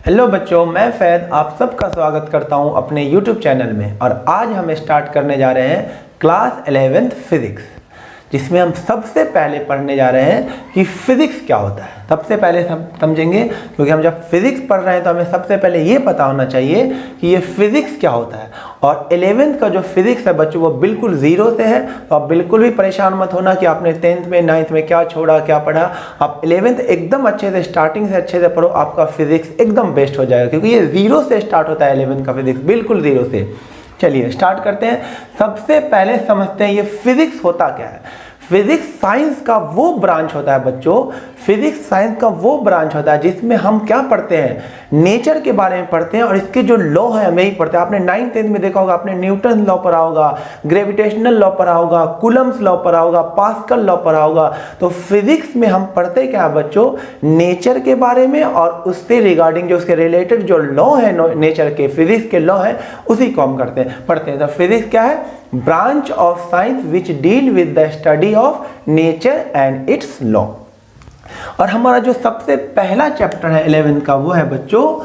Hello बच्चों, मैं फैद आप सबका स्वागत करता हूं अपने YouTube चैनल में। और आज हम स्टार्ट करने जा रहे हैं क्लास 11th फिजिक्स, जिसमें हम सबसे पहले पढ़ने जा रहे हैं कि फिजिक्स क्या होता है। सबसे पहले हम समझेंगे, क्योंकि हम जब फिजिक्स पढ़ रहे हैं तो हमें सबसे पहले ये पता होना चाहिए कि ये फिजिक्स क्या होता है। और 11th का जो फिजिक्स है बच्चों, वो बिल्कुल जीरो से है। तो आप बिल्कुल भी परेशान मत होना कि आपने 10th में 9th में क्या छोड़ा क्या पढ़ा। आप 11th एकदम अच्छे से स्टार्टिंग से अच्छे से पढ़ो, आपका फिजिक्स एकदम बेस्ट हो जाएगा, क्योंकि ये जीरो से स्टार्ट होता है 11th का फिजिक्स, बिल्कुल जीरो से। चलिए स्टार्ट करते हैं। सबसे पहले समझते हैं ये फिजिक्स होता क्या है। फिजिक्स साइंस का वो ब्रांच होता है बच्चों, फिजिक्स साइंस का वो ब्रांच होता है जिसमें हम क्या पढ़ते हैं, नेचर के बारे में पढ़ते हैं और इसके जो लॉ है हमें ही पढ़ते हैं। आपने 9th 10th में देखा होगा, आपने न्यूटन लॉ पढ़ा होगा, ग्रेविटेशनल लॉ पढ़ा होगा, कूलम्ब्स लॉ पढ़ा होगा, पास्कल लॉ पढ़ा होगा। तो फिजिक्स में हम पढ़ते क्या है बच्चों, नेचर के बारे में और उससे रिगार्डिंग जो उसके रिलेटेड जो लॉ है नेचर के, फिजिक्स के लॉ है, उसी को हम पढ़ते हैं। तो फिजिक्स क्या है, branch of science which deal with the study of nature and it's law. और हमारा जो सबसे पहला चैप्टर है 11th का, वो है बच्चों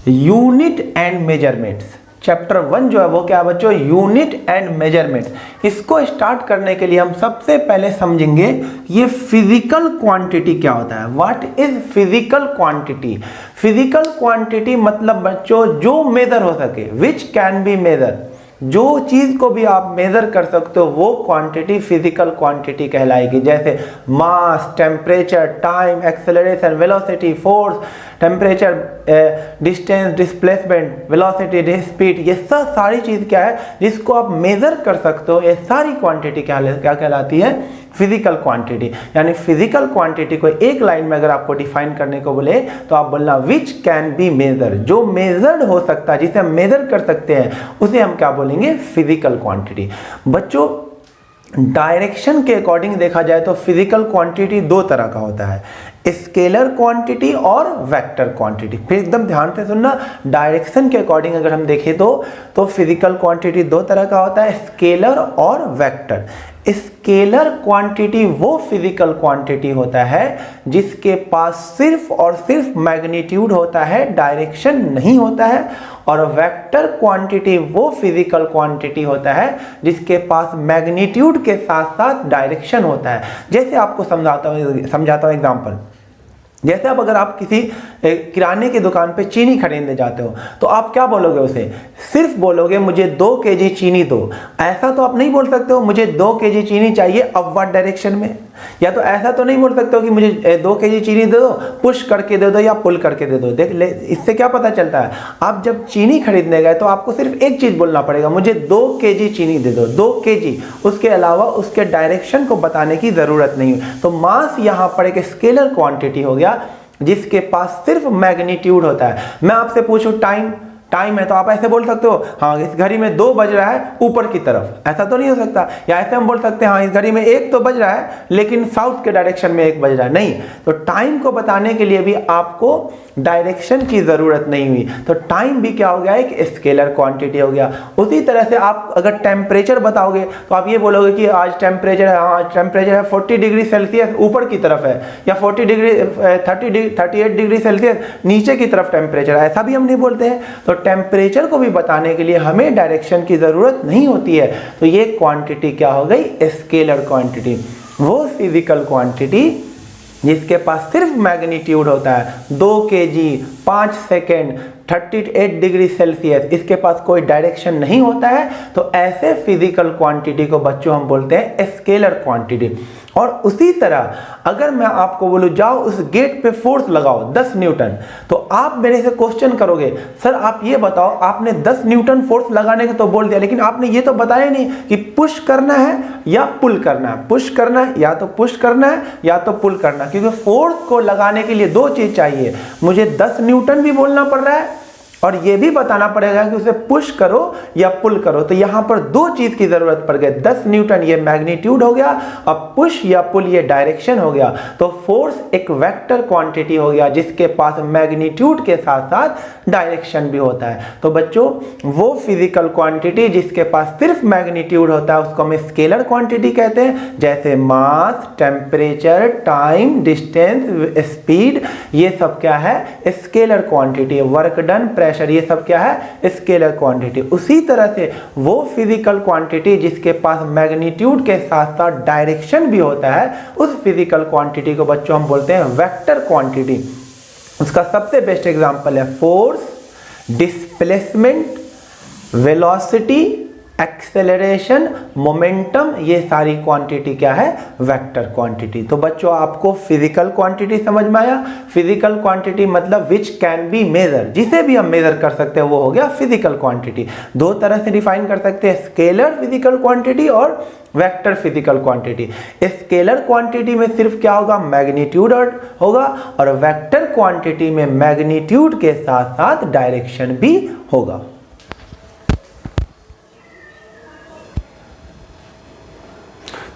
यूनिट एंड मेजरमेंट्स। चैप्टर 1 जो है वो क्या है बच्चों, यूनिट एंड मेजरमेंट्स। इसको स्टार्ट करने के लिए हम सबसे पहले समझेंगे ये फिजिकल क्वांटिटी क्या होता है। What is physical quantity. Physical quantity मतलब बच्चों जो मेजर हो सके, विच कैन बी मेजर, जो चीज को भी आप मेजर कर सकते हो वो क्वांटिटी फिजिकल क्वांटिटी कहलाएगी। जैसे mass, temperature, time, acceleration, velocity, force, temperature, distance, displacement, velocity, speed, ये सब सारी चीज क्या है जिसको आप मेजर कर सकते हो, ये सारी क्वांटिटी क्या कहलाती है, फिजिकल क्वांटिटी। यानी फिजिकल क्वांटिटी को एक लाइन में अगर आपको डिफाइन करने को बोले तो आप बोलना विच कैन बी मेजर, जो मेजर्ड हो सकता है, जिसे हम मेजर कर सकते हैं, उसे हम क्या बोलेंगे, फिजिकल क्वांटिटी। बच्चों डायरेक्शन के अकॉर्डिंग देखा जाए तो फिजिकल क्वांटिटी दो तरह का होता है, स्केलर क्वांटिटी और वेक्टर क्वांटिटी। फिर एकदम ध्यान से सुनना, डायरेक्शन के अकॉर्डिंग अगर हम देखें तो फिजिकल क्वांटिटी दो तरह का होता है, स्केलर और वेक्टर। स्केलर क्वांटिटी वो फिजिकल क्वांटिटी होता है जिसके पास सिर्फ और सिर्फ मैग्नीट्यूड होता है, डायरेक्शन नहीं होता है। और वेक्टर क्वांटिटी वो फिजिकल क्वांटिटी होता है जिसके पास मैग्नीट्यूड के साथ साथ डायरेक्शन होता है। जैसे आपको समझाता हूं एग्जांपल। जैसे अब अगर आप किसी किराने की दुकान पे चीनी खरीदने जाते हो तो आप क्या बोलोगे, उसे सिर्फ बोलोगे मुझे 2 kg चीनी दो। ऐसा तो आप नहीं बोल सकते हो मुझे 2 kg चीनी चाहिए अपवर्ड डायरेक्शन में। या तो ऐसा तो नहीं बोल सकते हो कि मुझे 2 kg चीनी दे दो, पुश करके दे दो या पुल करके दे दो। देख ले, इससे क्या पता चलता है, आप जब चीनी खरीदने गए तो आपको सिर्फ एक चीज बोलना पड़ेगा, मुझे 2 kg चीनी दे दो, 2 kg। उसके अलावा उसके डायरेक्शन को बताने की जरूरत नहीं है। तो मास यहाँ पर एक स्केलर क्वांटिटी हो गया जिसके पास सिर्फ मैग्नीट्यूड होता है। मैं आपसे पूछूं टाइम है तो आप ऐसे बोल सकते हो, हाँ इस घड़ी में 2 बज रहा है ऊपर की तरफ, ऐसा तो नहीं हो सकता। या ऐसे हम बोल सकते हैं हाँ इस घड़ी में 1 तो बज रहा है लेकिन साउथ के डायरेक्शन में 1 बज रहा है, नहीं। तो टाइम को बताने के लिए भी आपको डायरेक्शन की जरूरत नहीं हुई। तो टाइम भी क्या हो गया, एक स्केलर क्वांटिटी हो गया। उसी तरह से आप अगर टेम्परेचर बताओगे तो आप ये बोलोगे कि आज टेम्परेचर है, हाँ टेम्परेचर है 40 डिग्री सेल्सियस ऊपर की तरफ है, या 38 डिग्री सेल्सियस नीचे की तरफ टेम्परेचर, ऐसा भी हम नहीं बोलते हैं। तो टेम्परेचर को भी बताने के लिए हमें डायरेक्शन की जरूरत नहीं होती है। तो ये क्वांटिटी क्या हो गई, स्केलर क्वांटिटी। वो फिजिकल क्वांटिटी जिसके पास सिर्फ मैग्नीट्यूड होता है, 2 kg, 5 सेकेंड, 38 डिग्री सेल्सियस, इसके पास कोई डायरेक्शन नहीं होता है। तो ऐसे फिजिकल क्वांटिटी को बच्चों हम बोलते हैं स्केलर क्वांटिटी। और उसी तरह अगर मैं आपको बोलूं जाओ उस गेट पे फोर्स लगाओ 10 न्यूटन, तो आप मेरे से क्वेश्चन करोगे सर आप ये बताओ आपने 10 न्यूटन फोर्स लगाने का तो बोल दिया, लेकिन आपने ये तो बताया नहीं कि पुश करना है या पुल करना है। पुश करना है या तो पुश करना है या तो पुल करना है, क्योंकि फोर्स को लगाने के लिए 2 चीज चाहिए, मुझे 10 न्यूटन भी बोलना पड़ रहा है और ये भी बताना पड़ेगा कि उसे पुश करो या पुल करो। तो यहां पर दो चीज की जरूरत पड़ गई, 10 न्यूटन ये मैग्नीट्यूड हो गया, अब पुश या पुल ये डायरेक्शन हो गया। तो फोर्स एक वेक्टर क्वांटिटी हो गया जिसके पास मैग्नीट्यूड के साथ साथ डायरेक्शन भी होता है। तो बच्चों वो फिजिकल क्वांटिटी जिसके पास सिर्फ मैग्नीट्यूड होता है उसको हम स्केलर क्वांटिटी कहते हैं, जैसे mass, temperature, time, distance, speed, ये सब क्या है scalar quantity. Work done, pressure, ये सब क्या है स्केलर क्वांटिटी। उसी तरह से वो फिजिकल क्वांटिटी जिसके पास मैग्नीट्यूड के साथ साथ डायरेक्शन भी होता है उस फिजिकल क्वांटिटी को बच्चों हम बोलते हैं वेक्टर क्वांटिटी। उसका सबसे बेस्ट एग्जांपल है force, displacement, velocity, acceleration, momentum, ये सारी क्वांटिटी क्या है वेक्टर क्वांटिटी। तो बच्चों आपको फिजिकल क्वांटिटी समझ में आया। फिजिकल क्वांटिटी मतलब विच कैन बी मेजर, जिसे भी हम मेजर कर सकते हैं वो हो गया फिजिकल क्वांटिटी। दो तरह से डिफाइन कर सकते हैं, स्केलर फिजिकल क्वांटिटी और vector physical quantity. Scalar quantity में सिर्फ क्या होगा मैग्नीट्यूड होगा और वेक्टर क्वांटिटी में मैग्नीट्यूड के साथ साथ डायरेक्शन भी होगा।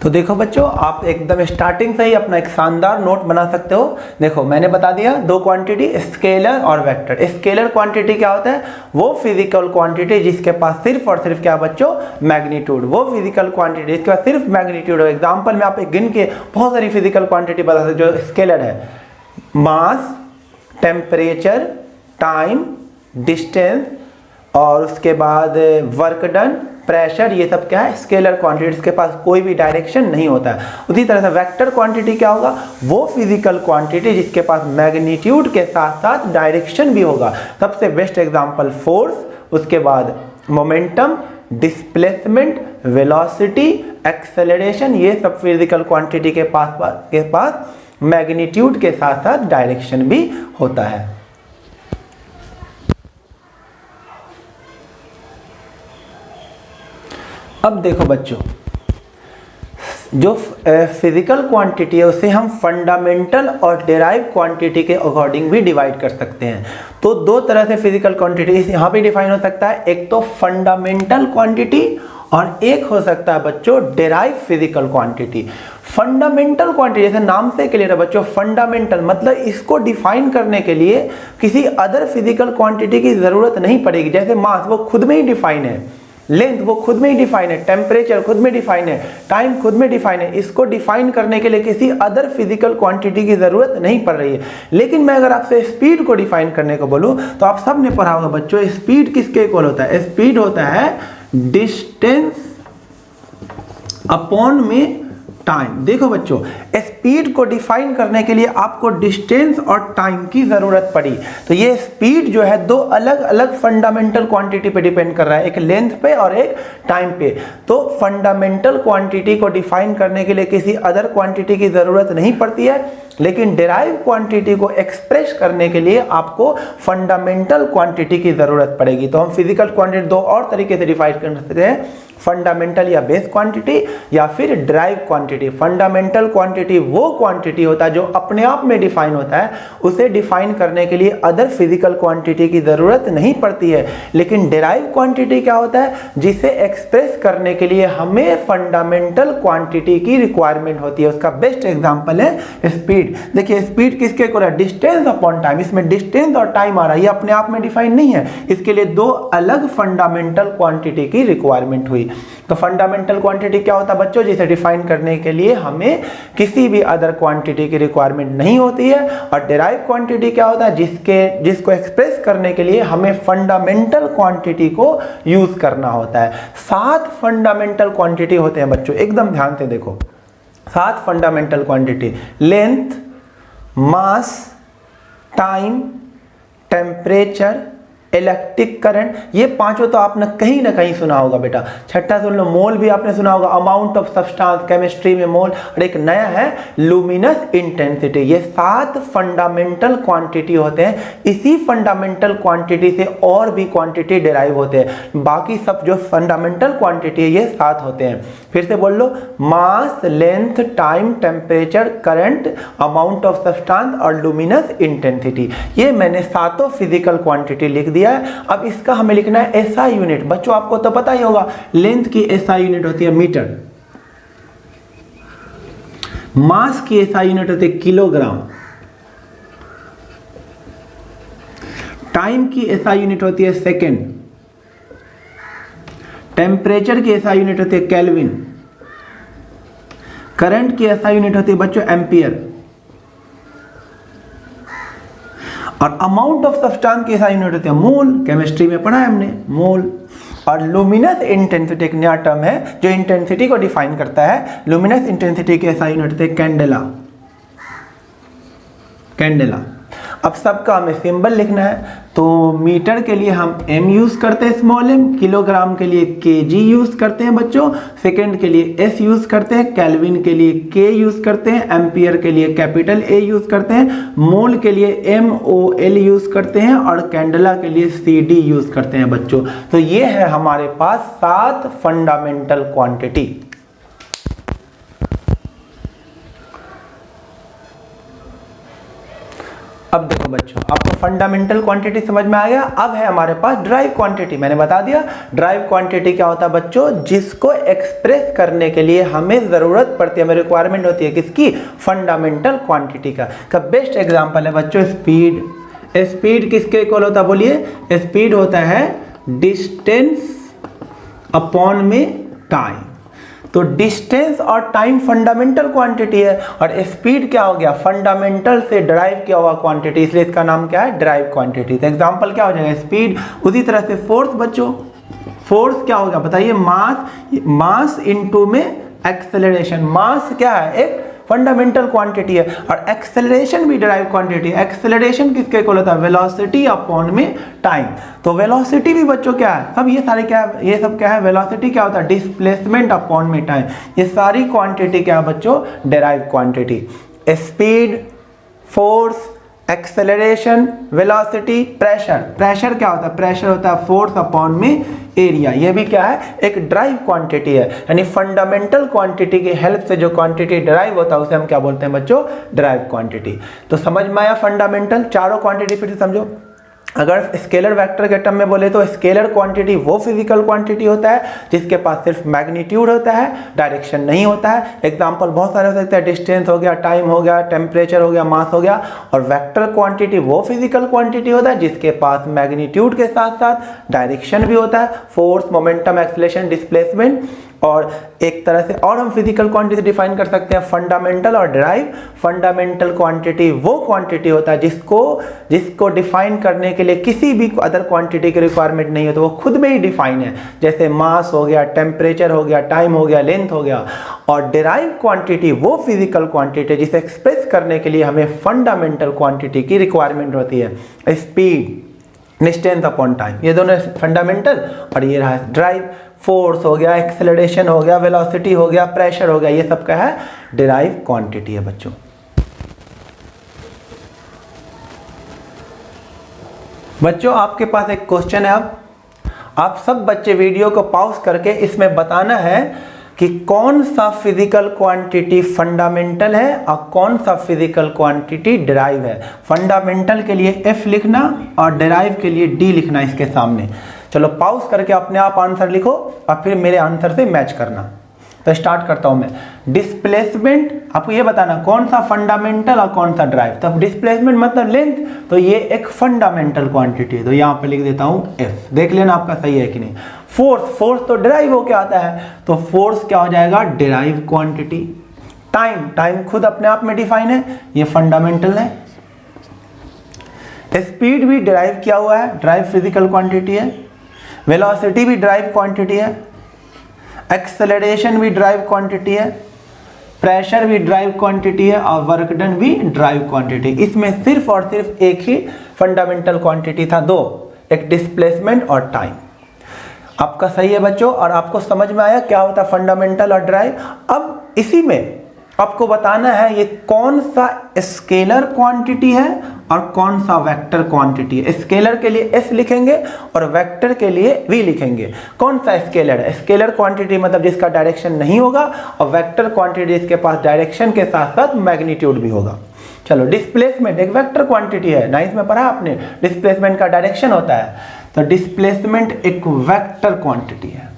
तो देखो बच्चों आप एकदम स्टार्टिंग से ही अपना एक शानदार नोट बना सकते हो। देखो मैंने बता दिया दो क्वांटिटी, स्केलर और वेक्टर। स्केलर क्वांटिटी क्या होता है, वो फिजिकल क्वांटिटी जिसके पास सिर्फ और सिर्फ क्या बच्चों मैग्नीट्यूड, वो फिजिकल क्वांटिटी जिसके पास सिर्फ मैग्नीट्यूड हो। एग्जांपल में आप एक गिन के बहुत सारी फिजिकल क्वांटिटी बता सकते हो जो स्केलर है, मास, टेम्परेचर, टाइम, डिस्टेंस और उसके बाद वर्क डन, प्रेशर, ये सब क्या है स्केलर क्वांटिटी जिसके पास कोई भी डायरेक्शन नहीं होता है। उसी तरह से वेक्टर क्वांटिटी क्या होगा, वो फिजिकल क्वांटिटी जिसके पास मैग्नीट्यूड के साथ साथ डायरेक्शन भी होगा। सबसे बेस्ट एग्जांपल फोर्स, उसके बाद मोमेंटम, डिस्प्लेसमेंट, वेलोसिटी, एक्सेलरेशन, ये सब फिजिकल क्वांटिटी के पास मैग्नीट्यूड के साथ साथ डायरेक्शन भी होता है। अब देखो बच्चों जो फिजिकल क्वांटिटी है उसे हम फंडामेंटल और डेराइव क्वांटिटी के अकॉर्डिंग भी डिवाइड कर सकते हैं। तो दो तरह से फिजिकल क्वांटिटी यहाँ पे डिफाइन हो सकता है, एक तो फंडामेंटल क्वांटिटी और एक हो सकता है बच्चों derive physical quantity. Fundamental quantity जैसे नाम से क्लियर है बच्चों, फंडामेंटल मतलब इसको डिफाइन करने के लिए किसी अदर फिजिकल क्वांटिटी की जरूरत नहीं पड़ेगी। जैसे मास वो खुद में ही डिफाइन है, लेंथ वो खुद में ही डिफाइन है, टेम्परेचर खुद में डिफाइन है, टाइम खुद में डिफाइन है। इसको डिफाइन करने के लिए किसी अदर फिजिकल क्वांटिटी की जरूरत नहीं पड़ रही है। लेकिन मैं अगर आपसे स्पीड को डिफाइन करने को बोलूं तो आप सब ने पढ़ा होगा बच्चों स्पीड किसके इक्वल होता है, स्पीड होता है डिस्टेंस अपॉन में टाइम। देखो बच्चों स्पीड को डिफाइन करने के लिए आपको डिस्टेंस और टाइम की जरूरत पड़ी। तो ये स्पीड जो है दो अलग अलग फंडामेंटल क्वांटिटी पे डिपेंड कर रहा है, एक लेंथ पे और एक टाइम पे। तो फंडामेंटल क्वांटिटी को डिफाइन करने के लिए किसी अदर क्वांटिटी की जरूरत नहीं पड़ती है, लेकिन डेराइव क्वांटिटी को एक्सप्रेस करने के लिए आपको फंडामेंटल क्वांटिटी की जरूरत पड़ेगी। तो हम फिजिकल क्वांटिटी दो और तरीके से डिफाइन कर सकते हैं, फंडामेंटल या बेस क्वांटिटी या फिर ड्राइव क्वांटिटी। फंडामेंटल क्वांटिटी वो क्वांटिटी होता है जो अपने आप में डिफाइन होता है, उसे डिफाइन करने के लिए अदर फिजिकल क्वांटिटी की जरूरत नहीं पड़ती है। लेकिन डेराइव क्वांटिटी क्या होता है, जिसे एक्सप्रेस करने के लिए हमें फंडामेंटल क्वांटिटी की रिक्वायरमेंट होती है। उसका बेस्ट एग्जांपल है स्पीड। देखिए स्पीड किसके इक्वल है, डिस्टेंस अपॉन टाइम। इसमें डिस्टेंस और टाइम आ रहा है, ये अपने आप में डिफाइन नहीं है, इसके लिए दो अलग फंडामेंटल क्वांटिटी की रिक्वायरमेंट हुई। तो फंडामेंटल क्वांटिटी क्या होता है बच्चों, जिसे डिफाइन करने के लिए हमें किसी भी अदर क्वांटिटी की रिक्वायरमेंट नहीं होती है। और डेराइव क्वांटिटी क्या होता है, जिसको एक्सप्रेस करने के लिए हमें फंडामेंटल क्वांटिटी को यूज करना होता है। 7 फंडामेंटल क्वांटिटी होते हैं बच्चों, एकदम ध्यान से देखो। 7 फंडामेंटल क्वांटिटी, लेंथ, मास, टाइम, टेम्परेचर, इलेक्ट्रिक करंट, ये पांचों तो आपने कहीं ना कहीं सुना होगा बेटा। छठा सुन लो, मोल भी आपने सुना होगा, अमाउंट ऑफ सब्सटेंस केमिस्ट्री में मोल। और एक नया है लुमिनस इंटेंसिटी। ये 7 फंडामेंटल क्वांटिटी होते हैं। इसी फंडामेंटल क्वांटिटी से और भी क्वांटिटी डिराइव होते हैं। बाकी सब जो फंडामेंटल क्वांटिटी है ये 7 होते हैं। फिर से बोल लो, mass, length, time, temperature, current, amount of substance और लुमिनस इंटेंसिटी। ये मैंने 7 फिजिकल क्वांटिटी लिख दिया है। अब इसका हमें लिखना है एसआई यूनिट। बच्चों आपको तो पता ही होगा लेंथ की एसआई यूनिट होती है मीटर, मास की एसआई यूनिट होती है किलोग्राम, टाइम की एसआई यूनिट होती है सेकेंड, टेम्परेचर की एसआई यूनिट होती है केल्विन, करंट की एसआई यूनिट होती है बच्चों एम्पियर, और अमाउंट ऑफ सब्सटेंस की एसआई यूनिट होती है मोल। केमिस्ट्री में पढ़ा है हमने मोल। और लुमिनस इंटेंसिटी एक नया टर्म है जो इंटेंसिटी को डिफाइन करता है। लुमिनस इंटेंसिटी की एसआई यूनिट होती है कैंडेला, कैंडेला। अब सबका हमें सिंबल लिखना है, तो मीटर के लिए हम m यूज करते हैं स्मॉल m, किलोग्राम के लिए kg यूज करते हैं बच्चों, सेकंड के लिए s यूज करते हैं, केल्विन के लिए k यूज करते हैं, एम्पियर के लिए कैपिटल A यूज करते हैं, मोल के लिए MOL यूज करते हैं, और कैंडेला के लिए CD यूज करते हैं बच्चों। तो ये है हमारे पास 7 फंडामेंटल क्वांटिटी। अब देखो बच्चों, आपको फंडामेंटल क्वांटिटी समझ में आ गया। अब है हमारे पास ड्राइव क्वांटिटी। मैंने बता दिया ड्राइव क्वांटिटी क्या होता है बच्चों, जिसको एक्सप्रेस करने के लिए हमें जरूरत पड़ती है, हमें रिक्वायरमेंट होती है किसकी, फंडामेंटल क्वांटिटी का बेस्ट एग्जांपल है बच्चों स्पीड। स्पीड किसके इक्वल होता है बोलिए, स्पीड होता है डिस्टेंस अपॉन में टाइम। तो डिस्टेंस और टाइम फंडामेंटल क्वांटिटी है, और स्पीड क्या हो गया, फंडामेंटल से ड्राइव किया हुआ क्वांटिटी, इसलिए इसका नाम क्या है, ड्राइव क्वांटिटी। तो एग्जांपल क्या हो जाएगा, स्पीड। उसी तरह से फोर्स बच्चों, फोर्स क्या होगा बताइए, मास इनटू में एक्सेलरेशन। मास क्या है, एक फंडामेंटल क्वांटिटी है, और एक्सेलरेशन भी ड्राइव क्वांटिटी है। एक्सेलरेशन किसके इक्वल होता है, वेलोसिटी अपॉन में टाइम। तो वेलोसिटी भी बच्चों क्या है, सब ये सारे क्या है, ये सब क्या है, वेलोसिटी क्या होता है, डिस्प्लेसमेंट अपॉन में टाइम। ये सारी क्वांटिटी क्या है बच्चों, drive quantity. Speed, force, acceleration, velocity, pressure. Pressure क्या होता है, प्रेशर होता है फोर्स अपॉन में एरिया। ये भी क्या है, एक ड्राइव क्वांटिटी है। यानी फंडामेंटल क्वांटिटी की हेल्प से जो क्वांटिटी ड्राइव होता है उसे हम क्या बोलते हैं बच्चों, ड्राइव क्वांटिटी। तो समझ में आया फंडामेंटल, चारों क्वांटिटी फिर से समझो। अगर स्केलर वेक्टर के टर्म में बोले तो स्केलर क्वांटिटी वो फिजिकल क्वांटिटी होता है जिसके पास सिर्फ मैग्नीट्यूड होता है, डायरेक्शन नहीं होता है। एग्जांपल बहुत सारे हो सकते हैं, डिस्टेंस हो गया, टाइम हो गया, टेम्परेचर हो गया, मास हो गया। और वेक्टर क्वांटिटी वो फिजिकल क्वांटिटी होता है जिसके पास मैग्नीट्यूड के साथ साथ डायरेक्शन भी होता है, फोर्स, मोमेंटम, एक्सेलरेशन, डिस्प्लेसमेंट। और एक तरह से और हम फिजिकल क्वांटिटी डिफाइन कर सकते हैं फंडामेंटल और ड्राइव। फंडामेंटल क्वांटिटी वो क्वांटिटी होता है जिसको डिफाइन करने के लिए किसी भी अदर क्वांटिटी की रिक्वायरमेंट नहीं है, तो वो खुद में ही डिफाइन है। जैसे मास हो गया, टेम्परेचर हो गया, टाइम हो गया, लेंथ हो गया। और डिराइव क्वांटिटी वो फिजिकल क्वांटिटी है जिसे एक्सप्रेस करने के लिए हमें फंडामेंटल क्वांटिटी की रिक्वायरमेंट होती है। स्पीड, डिस्टेंस अपॉन टाइम, ये दोनों फंडामेंटल, और ये रहा ड्राइव। फोर्स हो गया, एक्सेलरेशन हो गया, वेलोसिटी हो गया, प्रेशर हो गया, ये सब क्या है, डिराइव क्वांटिटी है बच्चों। बच्चों आपके पास एक क्वेश्चन है। अब आप सब बच्चे वीडियो को पॉज करके इसमें बताना है कि कौन सा फिजिकल क्वांटिटी फंडामेंटल है और कौन सा फिजिकल क्वांटिटी डिराइव है। फंडामेंटल के लिए F लिखना और डिराइव के लिए D लिखना इसके सामने। चलो पॉज करके अपने आप आंसर लिखो और फिर मेरे आंसर से मैच करना। तो स्टार्ट करता हूं मैं। डिस्प्लेसमेंट, आपको ये बताना कौन सा फंडामेंटल और कौन सा ड्राइव। तब डिस्प्लेसमेंट मतलब लेंथ, तो ये एक फंडामेंटल क्वांटिटी है, तो यहां पे लिख देता हूं F। देख लेना आपका सही है कि नहीं। फोर्स, फोर्स तो डिराइव हो क्या आता है, तो फोर्स क्या हो जाएगा, डिराइव क्वांटिटी। टाइम, टाइम खुद अपने आप में डिफाइन है, ये फंडामेंटल है। स्पीड भी डिराइव किया हुआ है, ड्राइव फिजिकल क्वांटिटी है। वेलोसिटी भी ड्राइव क्वांटिटी है। एक्सेलरेशन भी ड्राइव क्वांटिटी है। प्रेशर भी ड्राइव क्वांटिटी है और वर्क डन भी ड्राइव क्वांटिटी। इसमें सिर्फ और सिर्फ एक ही फंडामेंटल क्वांटिटी था, दो, एक डिस्प्लेसमेंट और टाइम। आपका सही है बच्चों, और आपको समझ में आया क्या होता है फंडामेंटल और ड्राइव। अब इसी में आपको बताना है ये कौन सा स्केलर क्वांटिटी है और कौन सा वेक्टर क्वांटिटी है। स्केलर के लिए S लिखेंगे और वेक्टर के लिए V लिखेंगे। कौन सा स्केलर है, स्केलर क्वांटिटी मतलब जिसका डायरेक्शन नहीं होगा, और वेक्टर क्वांटिटी जिसके पास डायरेक्शन के साथ साथ मैग्नीट्यूड भी होगा। चलो डिस्प्लेसमेंट एक वेक्टर क्वांटिटी है, 9th में पढ़ा आपने, डिस्प्लेसमेंट का डायरेक्शन होता है, तो डिस्प्लेसमेंट एक वेक्टर क्वांटिटी है।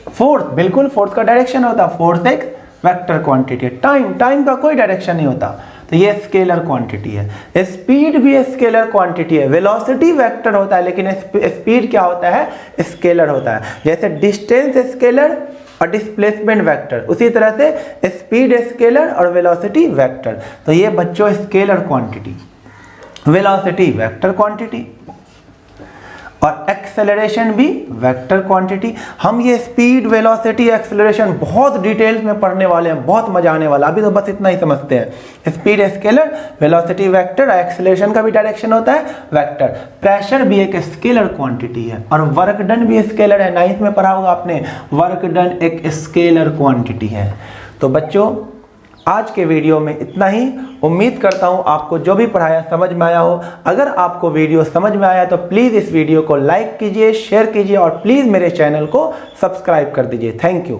फोर्स, बिल्कुल फोर्स का डायरेक्शन होता है, फोर्स एक वेक्टर क्वांटिटी है। टाइम का कोई डायरेक्शन नहीं होता, तो ये स्केलर क्वांटिटी है। स्पीड भी स्केलर क्वांटिटी है। वेलोसिटी वेक्टर होता है लेकिन स्पीड क्या होता है, स्केलर होता है। जैसे डिस्टेंस स्केलर और डिस्प्लेसमेंट वेक्टर, उसी तरह से स्पीड स्केलर और वेलोसिटी वेक्टर। तो ये बच्चों scalar quantity, velocity vector quantity, और एक्सेलरेशन भी वेक्टर क्वांटिटी। हम ये स्पीड, वेलोसिटी, एक्सेलरेशन बहुत डिटेल्स में पढ़ने वाले हैं, बहुत मजा आने वाला। अभी तो बस इतना ही समझते हैं। Speed scalar, velocity vector, acceleration का भी डायरेक्शन होता है वेक्टर। प्रेशर भी एक स्केलर क्वांटिटी है और वर्क डन भी स्केलर है। 9th में पढ़ा होगा आपने, वर्क डन एक स्केलर क्वांटिटी है। तो बच्चों आज के वीडियो में इतना ही। उम्मीद करता हूं आपको जो भी पढ़ाया समझ में आया हो। अगर आपको वीडियो समझ में आया तो प्लीज़ इस वीडियो को लाइक कीजिए, शेयर कीजिए और प्लीज़ मेरे चैनल को सब्सक्राइब कर दीजिए। Thank you.